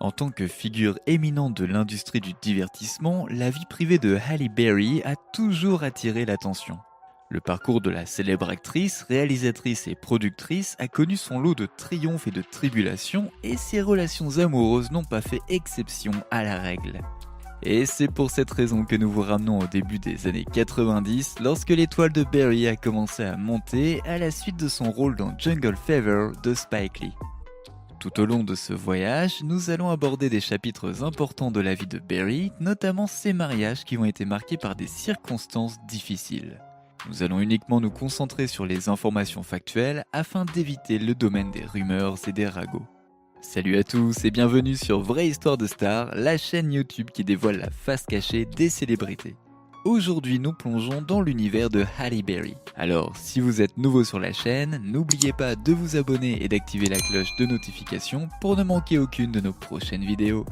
En tant que figure éminente de l'industrie du divertissement, la vie privée de Halle Berry a toujours attiré l'attention. Le parcours de la célèbre actrice, réalisatrice et productrice a connu son lot de triomphes et de tribulations et ses relations amoureuses n'ont pas fait exception à la règle. Et c'est pour cette raison que nous vous ramenons au début des années 90 lorsque l'étoile de Berry a commencé à monter à la suite de son rôle dans Jungle Fever de Spike Lee. Tout au long de ce voyage, nous allons aborder des chapitres importants de la vie de Berry, notamment ses mariages qui ont été marqués par des circonstances difficiles. Nous allons uniquement nous concentrer sur les informations factuelles afin d'éviter le domaine des rumeurs et des ragots. Salut à tous et bienvenue sur Vraie Histoire de Stars, la chaîne YouTube qui dévoile la face cachée des célébrités. Aujourd'hui, nous plongeons dans l'univers de Halle Berry. Alors, si vous êtes nouveau sur la chaîne, n'oubliez pas de vous abonner et d'activer la cloche de notification pour ne manquer aucune de nos prochaines vidéos.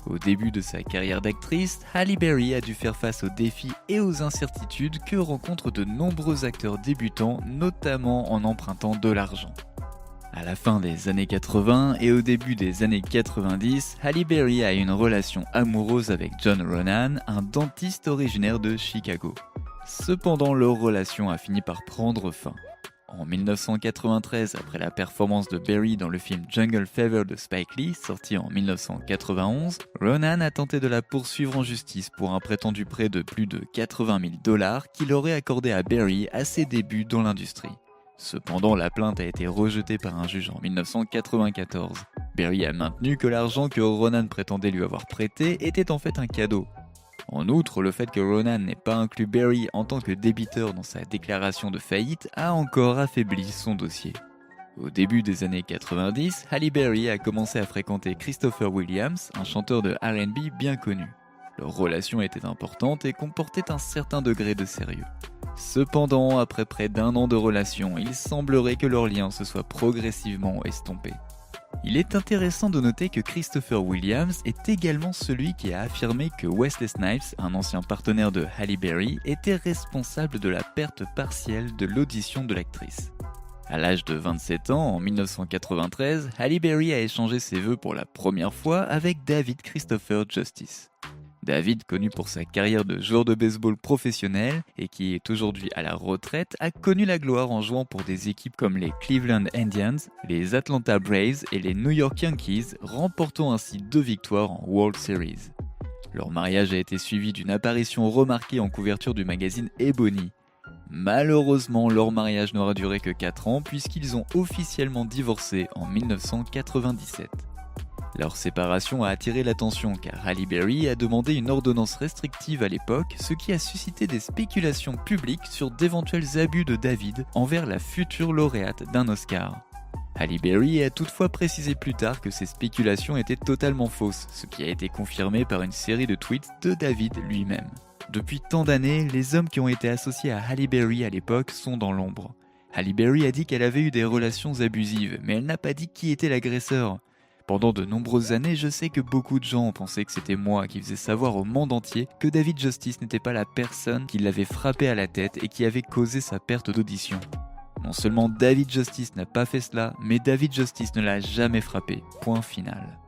Au début de sa carrière d'actrice, Halle Berry a dû faire face aux défis et aux incertitudes que rencontrent de nombreux acteurs débutants, notamment en empruntant de l'argent. À la fin des années 80 et au début des années 90, Halle Berry a une relation amoureuse avec John Ronan, un dentiste originaire de Chicago. Cependant, leur relation a fini par prendre fin. En 1993, après la performance de Berry dans le film Jungle Fever de Spike Lee, sorti en 1991, Ronan a tenté de la poursuivre en justice pour un prétendu prêt de plus de 80 000 $ qu'il aurait accordé à Berry à ses débuts dans l'industrie. Cependant, la plainte a été rejetée par un juge en 1994. Berry a maintenu que l'argent que Ronan prétendait lui avoir prêté était en fait un cadeau. En outre, le fait que Ronan n'ait pas inclus Berry en tant que débiteur dans sa déclaration de faillite a encore affaibli son dossier. Au début des années 90, Halle Berry a commencé à fréquenter Christopher Williams, un chanteur de R&B bien connu. Leur relation était importante et comportait un certain degré de sérieux. Cependant, après près d'1 an de relation, il semblerait que leur lien se soit progressivement estompé. Il est intéressant de noter que Christopher Williams est également celui qui a affirmé que Wesley Snipes, un ancien partenaire de Halle Berry, était responsable de la perte partielle de l'audition de l'actrice. À l'âge de 27 ans, en 1993, Halle Berry a échangé ses vœux pour la première fois avec David Christopher Justice. David, connu pour sa carrière de joueur de baseball professionnel et qui est aujourd'hui à la retraite, a connu la gloire en jouant pour des équipes comme les Cleveland Indians, les Atlanta Braves et les New York Yankees, remportant ainsi 2 victoires en World Series. Leur mariage a été suivi d'une apparition remarquée en couverture du magazine Ebony. Malheureusement, leur mariage n'aura duré que 4 ans puisqu'ils ont officiellement divorcé en 1997. Leur séparation a attiré l'attention car Halle Berry a demandé une ordonnance restrictive à l'époque, ce qui a suscité des spéculations publiques sur d'éventuels abus de David envers la future lauréate d'un Oscar. Halle Berry a toutefois précisé plus tard que ces spéculations étaient totalement fausses, ce qui a été confirmé par une série de tweets de David lui-même. Depuis tant d'années, les hommes qui ont été associés à Halle Berry à l'époque sont dans l'ombre. Halle Berry a dit qu'elle avait eu des relations abusives, mais elle n'a pas dit qui était l'agresseur. Pendant de nombreuses années, je sais que beaucoup de gens ont pensé que c'était moi qui faisais savoir au monde entier que David Justice n'était pas la personne qui l'avait frappé à la tête et qui avait causé sa perte d'audition. Non seulement David Justice n'a pas fait cela, mais David Justice ne l'a jamais frappé. Point final.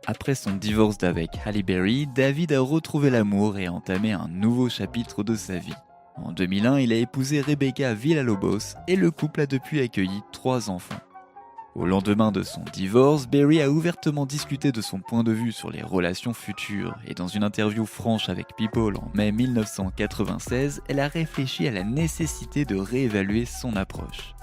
Après son divorce d'avec Halle Berry, David a retrouvé l'amour et a entamé un nouveau chapitre de sa vie. En 2001, il a épousé Rebecca Villalobos et le couple a depuis accueilli 3 enfants. Au lendemain de son divorce, Berry a ouvertement discuté de son point de vue sur les relations futures et dans une interview franche avec People en mai 1996, elle a réfléchi à la nécessité de réévaluer son approche.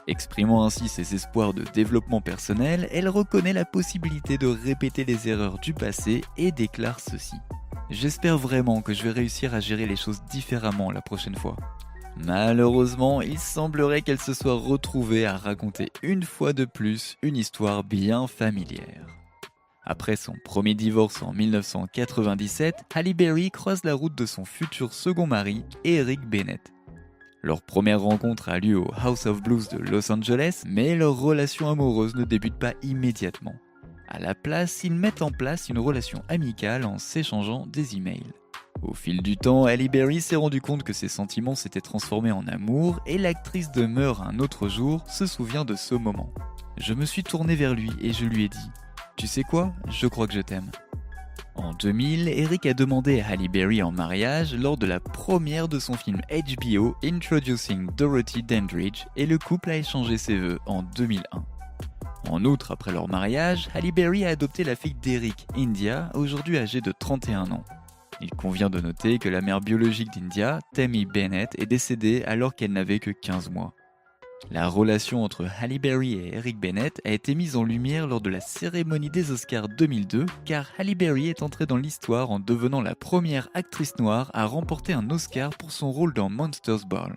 Exprimant ainsi ses espoirs de développement personnel, elle reconnaît la possibilité de répéter les erreurs du passé et déclare ceci. « J'espère vraiment que je vais réussir à gérer les choses différemment la prochaine fois. » Malheureusement, il semblerait qu'elle se soit retrouvée à raconter une fois de plus une histoire bien familière. Après son premier divorce en 1997, Halle Berry croise la route de son futur second mari, Eric Bennett. Leur première rencontre a lieu au House of Blues de Los Angeles, mais leur relation amoureuse ne débute pas immédiatement. À la place, ils mettent en place une relation amicale en s'échangeant des emails. Au fil du temps, Halle Berry s'est rendu compte que ses sentiments s'étaient transformés en amour et l'actrice demeure un autre jour se souvient de ce moment. Je me suis tourné vers lui et je lui ai dit « Tu sais quoi? Je crois que je t'aime. En 2000, Eric a demandé à Halle Berry en mariage lors de la première de son film HBO Introducing Dorothy Dandridge et le couple a échangé ses vœux en 2001. En outre, après leur mariage, Halle Berry a adopté la fille d'Eric, India, aujourd'hui âgée de 31 ans. Il convient de noter que la mère biologique d'India, Tammy Bennett, est décédée alors qu'elle n'avait que 15 mois. La relation entre Halle Berry et Eric Bennett a été mise en lumière lors de la cérémonie des Oscars 2002 car Halle Berry est entrée dans l'histoire en devenant la première actrice noire à remporter un Oscar pour son rôle dans Monsters Ball.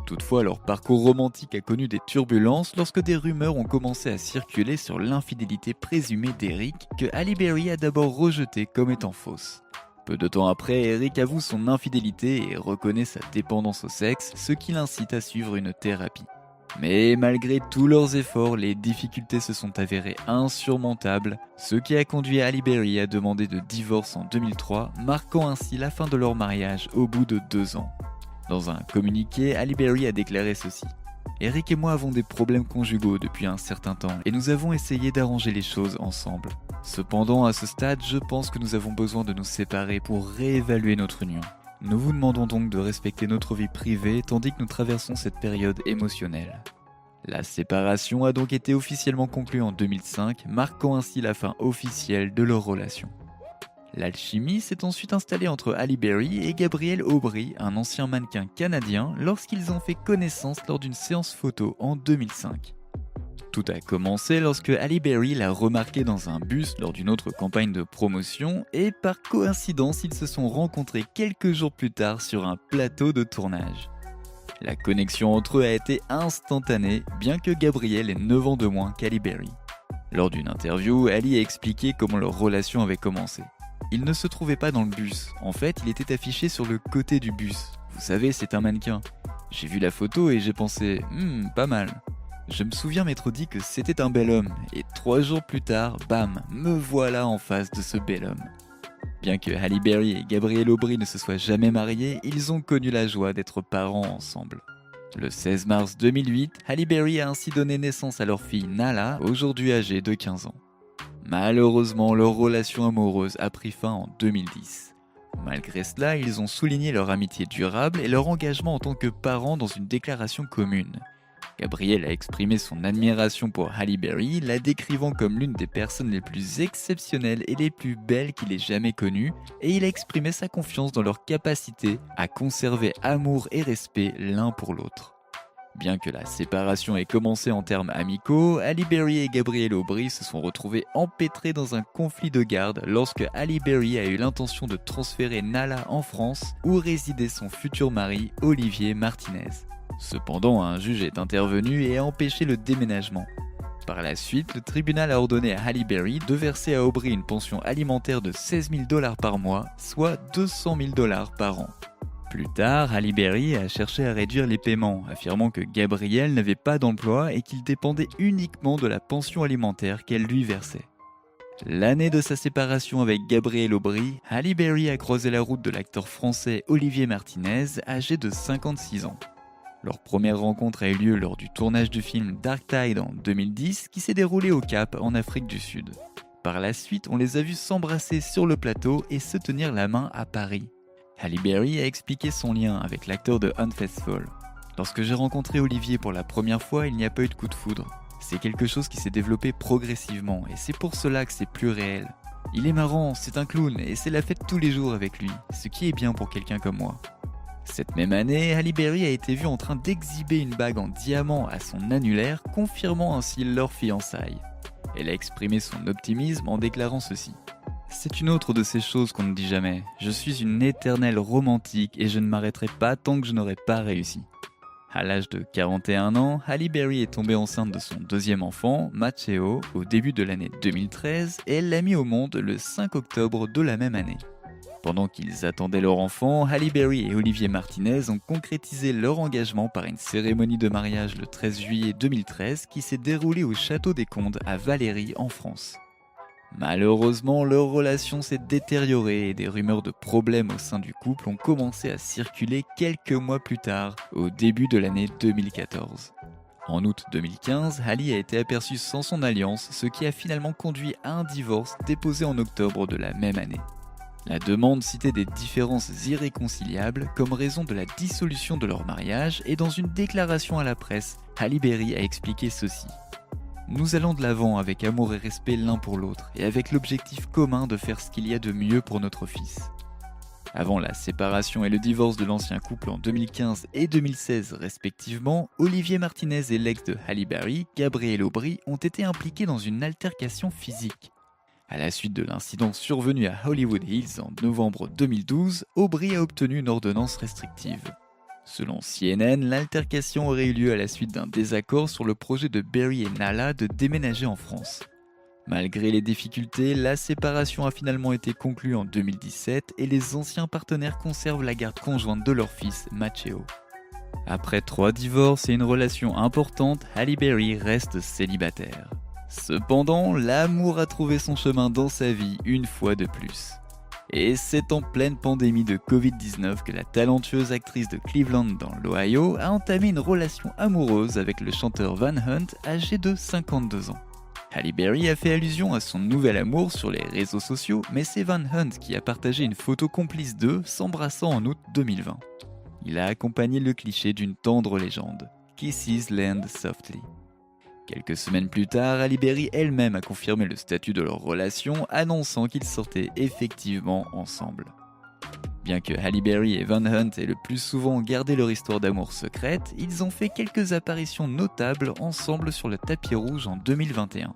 Toutefois, leur parcours romantique a connu des turbulences lorsque des rumeurs ont commencé à circuler sur l'infidélité présumée d'Eric que Halle Berry a d'abord rejetée comme étant fausse. Peu de temps après, Eric avoue son infidélité et reconnaît sa dépendance au sexe, ce qui l'incite à suivre une thérapie. Mais malgré tous leurs efforts, les difficultés se sont avérées insurmontables, ce qui a conduit Halle Berry à demander de divorce en 2003, marquant ainsi la fin de leur mariage au bout de 2 ans. Dans un communiqué, Halle Berry a déclaré ceci. Eric et moi avons des problèmes conjugaux depuis un certain temps et nous avons essayé d'arranger les choses ensemble. Cependant, à ce stade, je pense que nous avons besoin de nous séparer pour réévaluer notre union. Nous vous demandons donc de respecter notre vie privée tandis que nous traversons cette période émotionnelle. La séparation a donc été officiellement conclue en 2005, marquant ainsi la fin officielle de leur relation. L'alchimie s'est ensuite installée entre Halle Berry et Gabriel Aubry, un ancien mannequin canadien, lorsqu'ils ont fait connaissance lors d'une séance photo en 2005. Tout a commencé lorsque Halle Berry l'a remarqué dans un bus lors d'une autre campagne de promotion et par coïncidence ils se sont rencontrés quelques jours plus tard sur un plateau de tournage. La connexion entre eux a été instantanée, bien que Gabriel ait 9 ans de moins qu'Halle Berry. Lors d'une interview, Halle a expliqué comment leur relation avait commencé. Il ne se trouvait pas dans le bus, en fait il était affiché sur le côté du bus. Vous savez, c'est un mannequin. J'ai vu la photo et j'ai pensé, pas mal. Je me souviens m'être dit que c'était un bel homme, et 3 jours plus tard, bam, me voilà en face de ce bel homme. Bien que Halle Berry et Gabriel Aubry ne se soient jamais mariés, ils ont connu la joie d'être parents ensemble. Le 16 mars 2008, Halle Berry a ainsi donné naissance à leur fille Nala, aujourd'hui âgée de 15 ans. Malheureusement, leur relation amoureuse a pris fin en 2010. Malgré cela, ils ont souligné leur amitié durable et leur engagement en tant que parents dans une déclaration commune. Gabriel a exprimé son admiration pour Halle Berry, la décrivant comme l'une des personnes les plus exceptionnelles et les plus belles qu'il ait jamais connues, et il a exprimé sa confiance dans leur capacité à conserver amour et respect l'un pour l'autre. Bien que la séparation ait commencé en termes amicaux, Halle Berry et Gabriel Aubry se sont retrouvés empêtrés dans un conflit de garde lorsque Halle Berry a eu l'intention de transférer Nala en France où résidait son futur mari Olivier Martinez. Cependant, un juge est intervenu et a empêché le déménagement. Par la suite, le tribunal a ordonné à Halle Berry de verser à Aubry une pension alimentaire de 16 000 $ par mois, soit 200 000 $ par an. Plus tard, Halle Berry a cherché à réduire les paiements, affirmant que Gabriel n'avait pas d'emploi et qu'il dépendait uniquement de la pension alimentaire qu'elle lui versait. L'année de sa séparation avec Gabriel Aubry, Halle Berry a croisé la route de l'acteur français Olivier Martinez, âgé de 56 ans. Leur première rencontre a eu lieu lors du tournage du film Dark Tide en 2010 qui s'est déroulé au Cap en Afrique du Sud. Par la suite, on les a vus s'embrasser sur le plateau et se tenir la main à Paris. Halle Berry a expliqué son lien avec l'acteur de Unfaithful. Lorsque j'ai rencontré Olivier pour la première fois, il n'y a pas eu de coup de foudre. C'est quelque chose qui s'est développé progressivement et c'est pour cela que c'est plus réel. Il est marrant, c'est un clown et c'est la fête tous les jours avec lui, ce qui est bien pour quelqu'un comme moi. Cette même année, Halle Berry a été vue en train d'exhiber une bague en diamant à son annulaire, confirmant ainsi leur fiançailles. Elle a exprimé son optimisme en déclarant ceci. « C'est une autre de ces choses qu'on ne dit jamais. Je suis une éternelle romantique et je ne m'arrêterai pas tant que je n'aurai pas réussi. » À l'âge de 41 ans, Halle Berry est tombée enceinte de son deuxième enfant, Matteo, au début de l'année 2013 et elle l'a mis au monde le 5 octobre de la même année. Pendant qu'ils attendaient leur enfant, Halle Berry et Olivier Martinez ont concrétisé leur engagement par une cérémonie de mariage le 13 juillet 2013 qui s'est déroulée au Château des Condes à Valérie en France. Malheureusement, leur relation s'est détériorée et des rumeurs de problèmes au sein du couple ont commencé à circuler quelques mois plus tard, au début de l'année 2014. En août 2015, Halle a été aperçue sans son alliance, ce qui a finalement conduit à un divorce déposé en octobre de la même année. La demande citait des différences irréconciliables comme raison de la dissolution de leur mariage et dans une déclaration à la presse, Halle Berry a expliqué ceci. Nous allons de l'avant avec amour et respect l'un pour l'autre et avec l'objectif commun de faire ce qu'il y a de mieux pour notre fils. Avant la séparation et le divorce de l'ancien couple en 2015 et 2016 respectivement, Olivier Martinez et l'ex de Halle Berry, Gabrielle Aubry, ont été impliqués dans une altercation physique. À la suite de l'incident survenu à Hollywood Hills en novembre 2012, Aubry a obtenu une ordonnance restrictive. Selon CNN, l'altercation aurait eu lieu à la suite d'un désaccord sur le projet de Berry et Nalla de déménager en France. Malgré les difficultés, la séparation a finalement été conclue en 2017 et les anciens partenaires conservent la garde conjointe de leur fils, Matteo. Après 3 divorces et une relation importante, Halle Berry reste célibataire. Cependant, l'amour a trouvé son chemin dans sa vie une fois de plus. Et c'est en pleine pandémie de Covid-19 que la talentueuse actrice de Cleveland dans l'Ohio a entamé une relation amoureuse avec le chanteur Van Hunt âgé de 52 ans. Halle Berry a fait allusion à son nouvel amour sur les réseaux sociaux, mais c'est Van Hunt qui a partagé une photo complice d'eux s'embrassant en août 2020. Il a accompagné le cliché d'une tendre légende, Kisses Land Softly. Quelques semaines plus tard, Halle Berry elle-même a confirmé le statut de leur relation, annonçant qu'ils sortaient effectivement ensemble. Bien que Halle Berry et Van Hunt aient le plus souvent gardé leur histoire d'amour secrète, ils ont fait quelques apparitions notables ensemble sur le tapis rouge en 2021.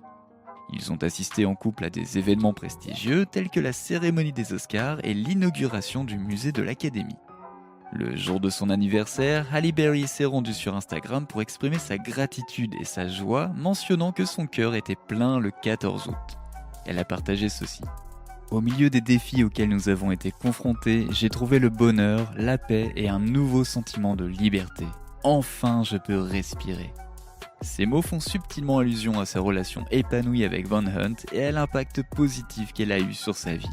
Ils ont assisté en couple à des événements prestigieux tels que la cérémonie des Oscars et l'inauguration du musée de l'Académie. Le jour de son anniversaire, Halle Berry s'est rendue sur Instagram pour exprimer sa gratitude et sa joie, mentionnant que son cœur était plein le 14 août. Elle a partagé ceci. Au milieu des défis auxquels nous avons été confrontés, j'ai trouvé le bonheur, la paix et un nouveau sentiment de liberté. Enfin, je peux respirer. Ces mots font subtilement allusion à sa relation épanouie avec Van Hunt et à l'impact positif qu'elle a eu sur sa vie.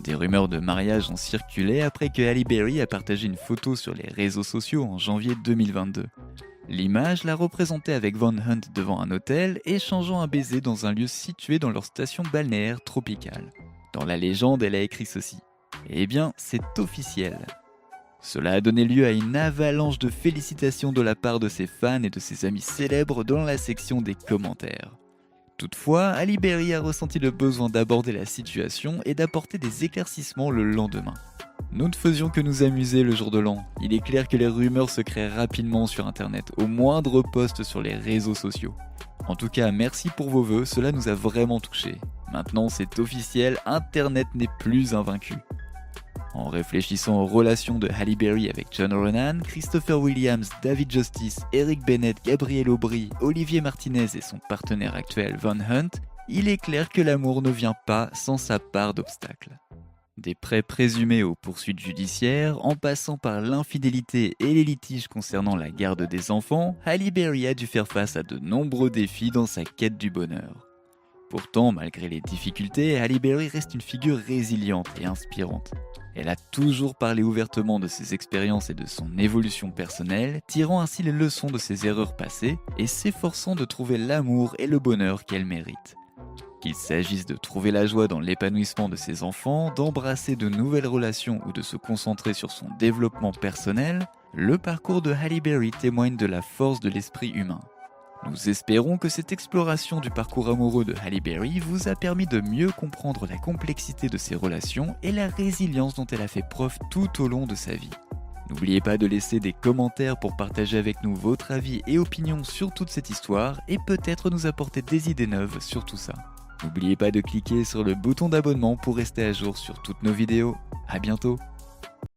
Des rumeurs de mariage ont circulé après que Halle Berry a partagé une photo sur les réseaux sociaux en janvier 2022. L'image la représentait avec Van Hunt devant un hôtel, échangeant un baiser dans un lieu situé dans leur station balnéaire tropicale. Dans la légende, elle a écrit ceci. Eh bien, c'est officiel. Cela a donné lieu à une avalanche de félicitations de la part de ses fans et de ses amis célèbres dans la section des commentaires. Toutefois, Halle Berry a ressenti le besoin d'aborder la situation et d'apporter des éclaircissements le lendemain. Nous ne faisions que nous amuser le jour de l'an. Il est clair que les rumeurs se créent rapidement sur internet, au moindre post sur les réseaux sociaux. En tout cas, merci pour vos vœux, cela nous a vraiment touchés. Maintenant, c'est officiel, internet n'est plus invaincu. En réfléchissant aux relations de Halle Berry avec John Ronan, Christopher Williams, David Justice, Eric Bennett, Gabrielle Aubry, Olivier Martinez et son partenaire actuel Van Hunt, il est clair que l'amour ne vient pas sans sa part d'obstacles. Des prêts présumés aux poursuites judiciaires, en passant par l'infidélité et les litiges concernant la garde des enfants, Halle Berry a dû faire face à de nombreux défis dans sa quête du bonheur. Pourtant, malgré les difficultés, Halle Berry reste une figure résiliente et inspirante. Elle a toujours parlé ouvertement de ses expériences et de son évolution personnelle, tirant ainsi les leçons de ses erreurs passées et s'efforçant de trouver l'amour et le bonheur qu'elle mérite. Qu'il s'agisse de trouver la joie dans l'épanouissement de ses enfants, d'embrasser de nouvelles relations ou de se concentrer sur son développement personnel, le parcours de Halle Berry témoigne de la force de l'esprit humain. Nous espérons que cette exploration du parcours amoureux de Halle Berry vous a permis de mieux comprendre la complexité de ses relations et la résilience dont elle a fait preuve tout au long de sa vie. N'oubliez pas de laisser des commentaires pour partager avec nous votre avis et opinions sur toute cette histoire et peut-être nous apporter des idées neuves sur tout ça. N'oubliez pas de cliquer sur le bouton d'abonnement pour rester à jour sur toutes nos vidéos. À bientôt!